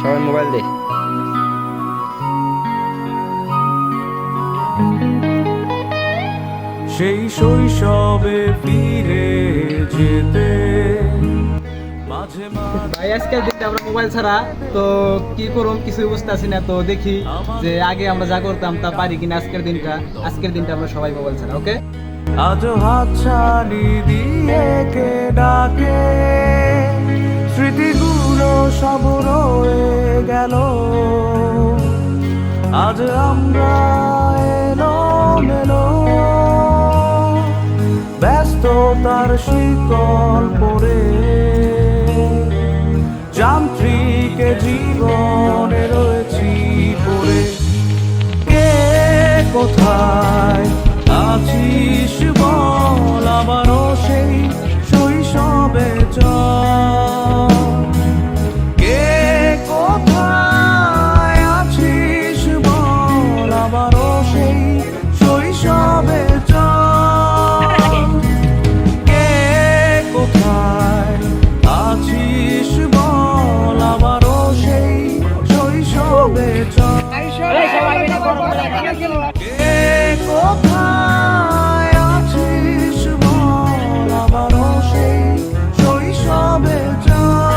সবাই মোবাইল দে। সেই শৈশবে ফিরে যেতে মাঝে মাঝে ভাই আজকের দিনটা আমরা মোবাইল ছাড়া তো কি করুম কিছুই বুঝতে আসি না, তো দেখি যে আগে আমরা যা করতাম তা পারি কিনা। আজকের দিনটা আমরা সবাই মোবাইল ছাড়া। ওকে, আজও হাতছানি দিয়ে কে ডাকে, স্মৃতিগুলো সব রয়ে গেল। আজ আমরা এলোমেলো, ব্যস্ততার শিকল পরে, যান্ত্রিক জীবনে রয়েছি পড়ে। কে কোথায় আছিস বল, আবারও সেই শৈশবে চল। কে কোথায় আছিস বল, আবারও সেই শৈশবে চল। কে কোথায় আছিস বল, আবারও সেই শৈশবে চল। কে কোথায় আছিস বল, আবারও সেই শৈশবে চল।